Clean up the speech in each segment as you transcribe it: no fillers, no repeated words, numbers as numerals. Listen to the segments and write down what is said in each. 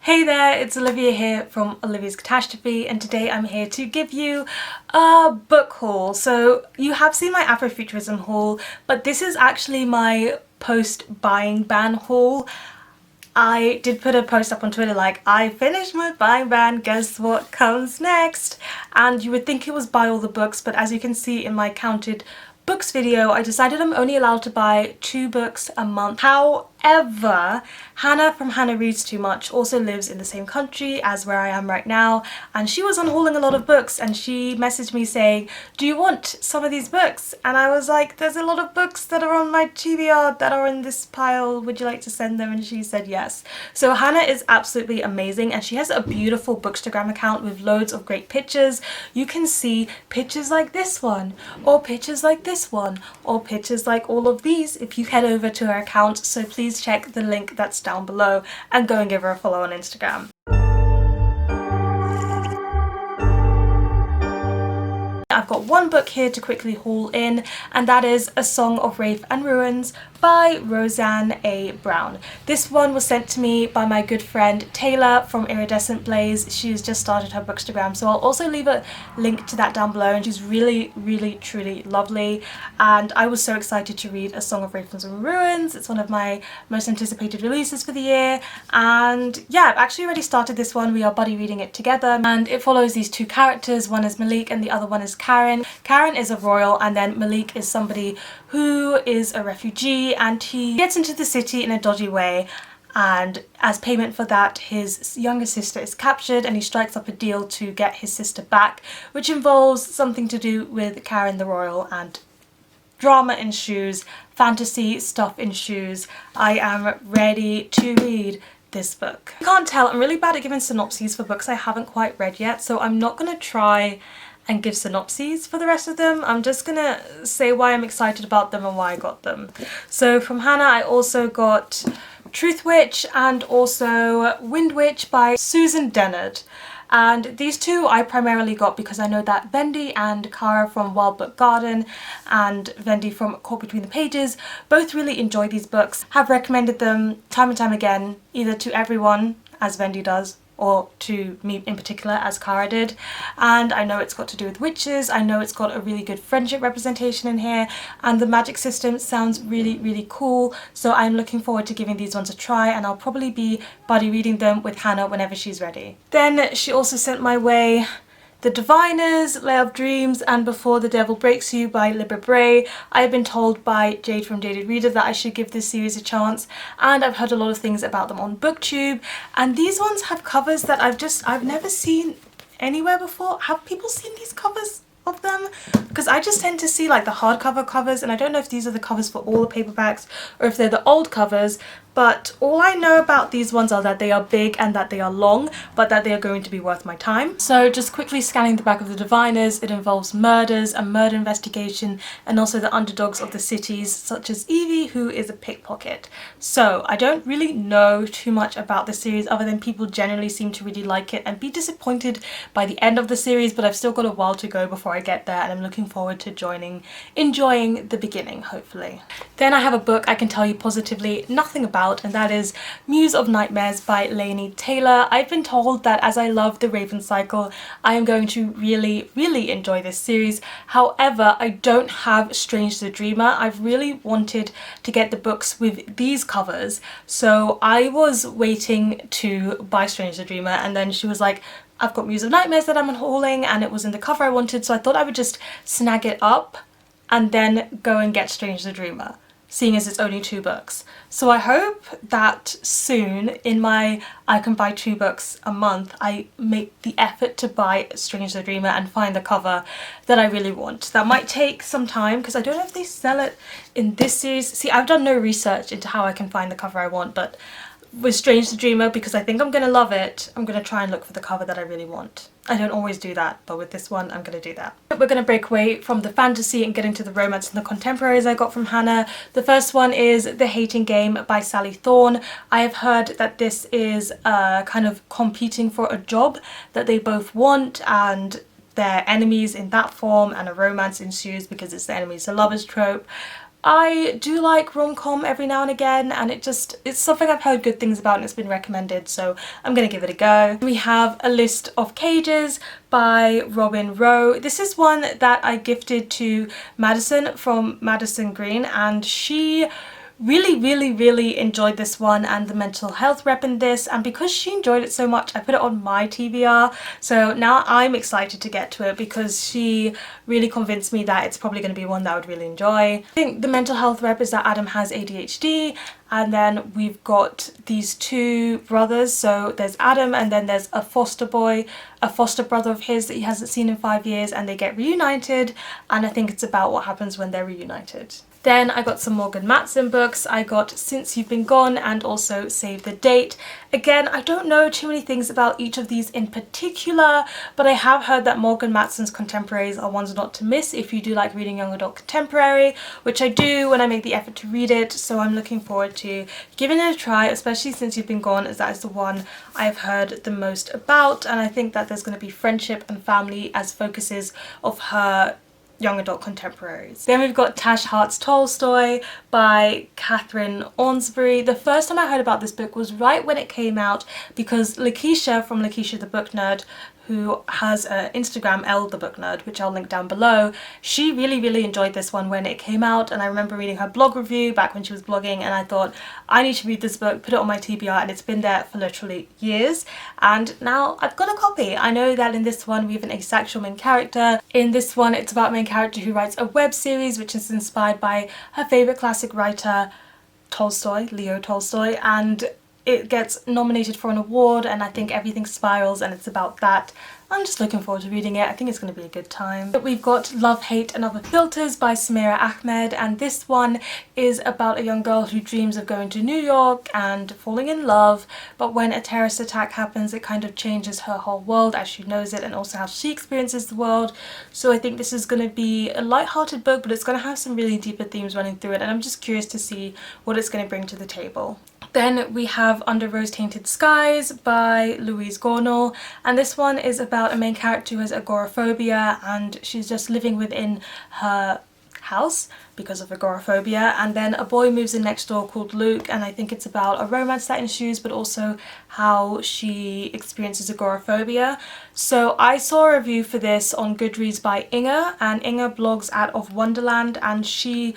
Hey there, it's Olivia here from Olivia's Catastrophe, and today I'm here to give you a book haul. So you have seen my Afrofuturism haul, but this is actually my post-buying ban haul. I did put a post up on Twitter like, I finished my buying ban, guess what comes next? And you would think it was buy all the books, but as you can see in my counted books video, I decided I'm only allowed to buy 2 books a month. However, Hannah from Hannah Reads Too Much also lives in the same country as where I am right now, and she was unhauling a lot of books, and she messaged me saying, do you want some of these books? And I was like, there's a lot of books that are on my TBR that are in this pile, would you like to send them? And she said yes. So Hannah is absolutely amazing, and she has a beautiful Bookstagram account with loads of great pictures. You can see pictures like this one, or pictures like this one, or pictures like all of these if you head over to her account, so please check the link that's down below and go and give her a follow on Instagram. I've got one book here to quickly haul in, and that is A Song of Wraith and Ruins by Roseanne A. Brown. This one was sent to me by my good friend Taylor from Iridescent Blaze. She's just started her Bookstagram, so I'll also leave a link to that down below, and she's really truly lovely, and I was so excited to read A Song of Wraith and Ruins. It's one of my most anticipated releases for the year, and yeah, I've actually already started this one. We are buddy reading it together, and it follows these 2 characters. One is Malik and the other one is Karen. Karen is a royal, and then Malik is somebody who is a refugee, and he gets into the city in a dodgy way, and as payment for that his younger sister is captured, and he strikes up a deal to get his sister back, which involves something to do with Karen the royal, and drama ensues, fantasy stuff ensues. I am ready to read this book. You can't tell, I'm really bad at giving synopses for books I haven't quite read yet, so I'm not gonna try and give synopses for the rest of them. I'm just gonna say why I'm excited about them and why I got them. So from Hannah I also got Truthwitch and also Windwitch by Susan Dennard. And these 2 I primarily got because I know that Vendi and Cara from Wild Book Garden and Vendi from Caught Between the Pages both really enjoy these books, have recommended them time and time again, either to everyone as Vendi does, or to me in particular as Cara did. And I know it's got to do with witches, I know it's got a really good friendship representation in here, and the magic system sounds really cool, so I'm looking forward to giving these ones a try, and I'll probably be buddy reading them with Hannah whenever she's ready. Then she also sent my way The Diviners, Lair of Dreams, and Before the Devil Breaks You by Libba Bray. I have been told by Jade from Jaded Reader that I should give this series a chance, and I've heard a lot of things about them on BookTube, and these ones have covers that I've never seen anywhere before. Have people seen these covers of them? Because I just tend to see like the hardcover covers, and I don't know if these are the covers for all the paperbacks or if they're the old covers, but all I know about these ones are that they are big and that they are long, but that they are going to be worth my time. So just quickly scanning the back of The Diviners, it involves murders, a murder investigation, and also the underdogs of the cities, such as Evie, who is a pickpocket. So I don't really know too much about the series other than people generally seem to really like it and be disappointed by the end of the series, but I've still got a while to go before I get there, and I'm looking forward to enjoying the beginning, hopefully. Then I have a book I can tell you positively nothing about, and that is Muse of Nightmares by Liani Taylor. I've been told that as I love the Raven cycle, I am going to really enjoy this series. However, I don't have Strange the Dreamer. I've really wanted to get the books with these covers, so I was waiting to buy Strange the Dreamer, and then she was like, I've got Muse of Nightmares that I'm unhauling, and it was in the cover I wanted, so I thought I would just snag it up and then go and get Strange the Dreamer, seeing as it's only 2 books. So I hope that soon in my I can buy 2 books a month, I make the effort to buy Strange the Dreamer and find the cover that I really want. That might take some time because I don't know if they sell it in this series. See, I've done no research into how I can find the cover I want, but with Strange the Dreamer, because I think I'm gonna love it, I'm gonna try and look for the cover that I really want. I don't always do that, but with this one I'm gonna do that. We're gonna break away from the fantasy and get into the romance and the contemporaries I got from Hannah. The first one is The Hating Game by Sally Thorne. I have heard that this is kind of competing for a job that they both want, and they're enemies in that form, and a romance ensues because it's the enemies to lovers trope. I do like rom-com every now and again, and it's something I've heard good things about and it's been recommended, so I'm gonna give it a go. We have A List of Cages by Robin Rowe. This is one that I gifted to Madison from Madison Green, and she really enjoyed this one and the mental health rep in this, and because she enjoyed it so much I put it on my TBR, so now I'm excited to get to it because she really convinced me that it's probably going to be one that I would really enjoy. I think the mental health rep is that Adam has ADHD, and then we've got these two brothers, so there's Adam and then there's a foster brother of his that he hasn't seen in 5 years, and they get reunited, and I think it's about what happens when they're reunited. Then I got some Morgan Matson books. I got Since You've Been Gone and also Save the Date. Again, I don't know too many things about each of these in particular, but I have heard that Morgan Matson's contemporaries are ones not to miss if you do like reading young adult contemporary, which I do when I make the effort to read it, so I'm looking forward to giving it a try, especially Since You've Been Gone, as that is the one I've heard the most about, and I think that there's going to be friendship and family as focuses of her young adult contemporaries. Then we've got Tash Hart's Tolstoy by Kathryn Ornsbee. The first time I heard about this book was right when it came out, because Lakeisha from Lakeisha the Book Nerd, who has an Instagram, Elle the Book Nerd, which I'll link down below, she really enjoyed this one when it came out, and I remember reading her blog review back when she was blogging, and I thought I need to read this book, put it on my TBR, and it's been there for literally years, and now I've got a copy. I know that in this one we have an asexual main character. In this one it's about a main character who writes a web series which is inspired by her favourite classic writer Tolstoy, Leo Tolstoy, and it gets nominated for an award, and I think everything spirals and it's about that. I'm just looking forward to reading it. I think it's going to be a good time. We've got Love, Hate and Other Filters by Samira Ahmed, and this one is about a young girl who dreams of going to New York and falling in love, but when a terrorist attack happens it kind of changes her whole world as she knows it, and also how she experiences the world. So I think this is going to be a light-hearted book, but it's going to have some really deeper themes running through it, and I'm just curious to see what it's going to bring to the table. Then we have Under Rose-Tainted Skies by Louise Gornall, and this one is about a main character who has agoraphobia, and she's just living within her house because of agoraphobia, and then a boy moves in next door called Luke, and I think it's about a romance that ensues but also how she experiences agoraphobia. So I saw a review for this on Goodreads by Inga, and Inga blogs out of Wonderland, and she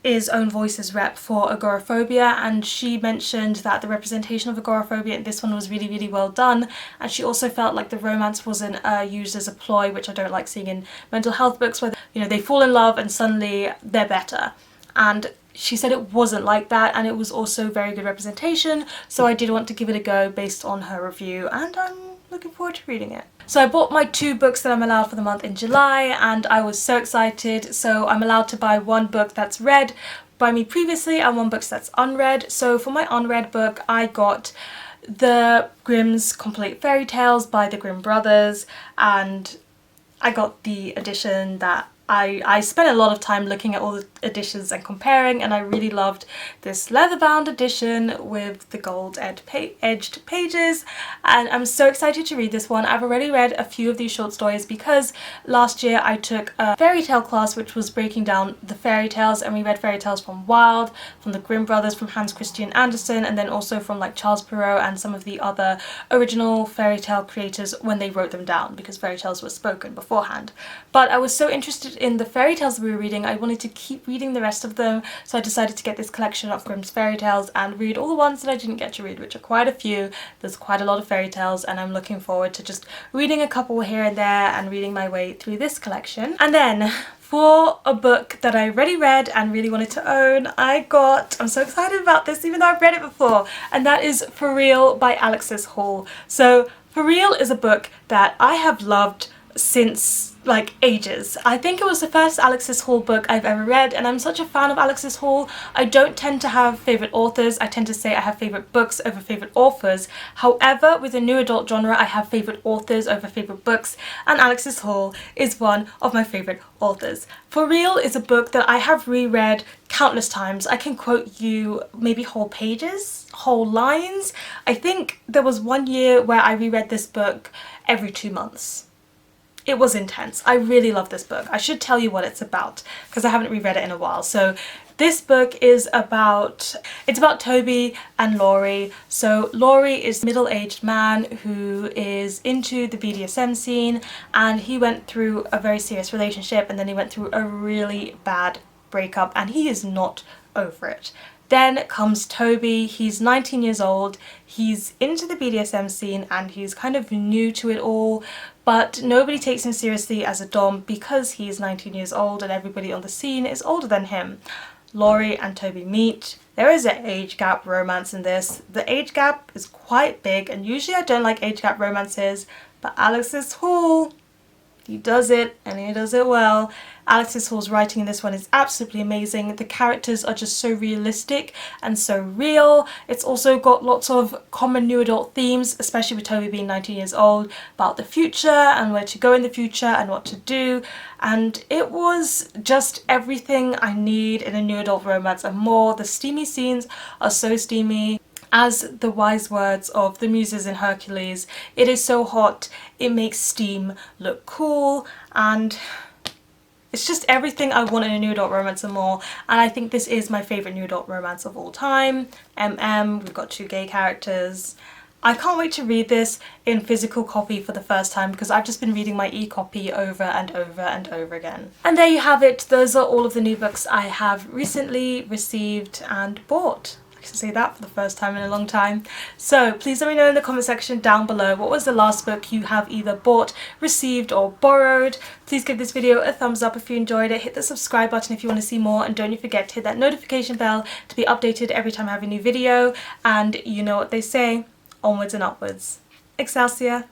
is Own Voices rep for agoraphobia, and she mentioned that the representation of agoraphobia in this one was really well done, and she also felt like the romance wasn't used as a ploy, which I don't like seeing in mental health books, where they fall in love and suddenly they're better, and she said it wasn't like that, and it was also very good representation, so I did want to give it a go based on her review, and I'm looking forward to reading it. So I bought my 2 books that I'm allowed for the month in July, and I was so excited. So I'm allowed to buy 1 book that's read by me previously and 1 book that's unread. So for my unread book I got the Grimm's Complete Fairytales by the Grimm brothers, and I got the edition that I spent a lot of time looking at all the editions and comparing, and I really loved this leather-bound edition with the gold-edged pages, and I'm so excited to read this one. I've already read a few of these short stories because last year I took a fairy tale class which was breaking down the fairy tales, and we read fairy tales from Wilde, from the Grimm brothers, from Hans Christian Andersen, and then also from like Charles Perrault and some of the other original fairy tale creators when they wrote them down, because fairy tales were spoken beforehand. But I was so interested in the fairy tales that we were reading, I wanted to keep reading the rest of them, so I decided to get this collection of Grimm's fairy tales and read all the ones that I didn't get to read, which are quite a few. There's quite a lot of fairy tales, and I'm looking forward to just reading a couple here and there and reading my way through this collection. And then for a book that I already read and really wanted to own, I'm so excited about this even though I've read it before, and that is For Real by Alexis Hall. So For Real is a book that I have loved since like ages. I think it was the first Alexis Hall book I've ever read, and I'm such a fan of Alexis Hall. I don't tend to have favourite authors. I tend to say I have favourite books over favourite authors. However, with the new adult genre I have favourite authors over favourite books, and Alexis Hall is one of my favourite authors. For Real is a book that I have reread countless times. I can quote you maybe whole pages, whole lines. I think there was one year where I reread this book every 2 months. it was intense. I really love this book. I should tell you what it's about because I haven't reread it in a while. So this book is about, it's about Toby and Laurie. So Laurie is a middle-aged man who is into the BDSM scene, and he went through a very serious relationship, and then he went through a really bad breakup, and he is not over it. Then comes Toby. He's 19 years old. He's into the BDSM scene and he's kind of new to it all, but nobody takes him seriously as a dom because he's 19 years old and everybody on the scene is older than him. Laurie and Toby meet. There is an age gap romance in this. The age gap is quite big, and usually I don't like age gap romances, but Alexis Hall, he does it, and he does it well. Alexis Hall's writing in this one is absolutely amazing. The characters are just so realistic and so real. It's also got lots of common new adult themes, especially with Toby being 19 years old, about the future and where to go in the future and what to do. And it was just everything I need in a new adult romance and more. The steamy scenes are so steamy. As the wise words of the Muses in Hercules, it is so hot, it makes steam look cool, and it's just everything I want in a new adult romance and more. And I think this is my favourite new adult romance of all time. We've got 2 gay characters. I can't wait to read this in physical copy for the first time because I've just been reading my e-copy over and over and over again. And there you have it. Those are all of the new books I have recently received and bought. I can say that for the first time in a long time. So please let me know in the comment section down below what was the last book you have either bought, received or borrowed. Please give this video a thumbs up if you enjoyed it. Hit the subscribe button if you want to see more, and don't forget to hit that notification bell to be updated every time I have a new video. And you know what they say, onwards and upwards. Excelsior!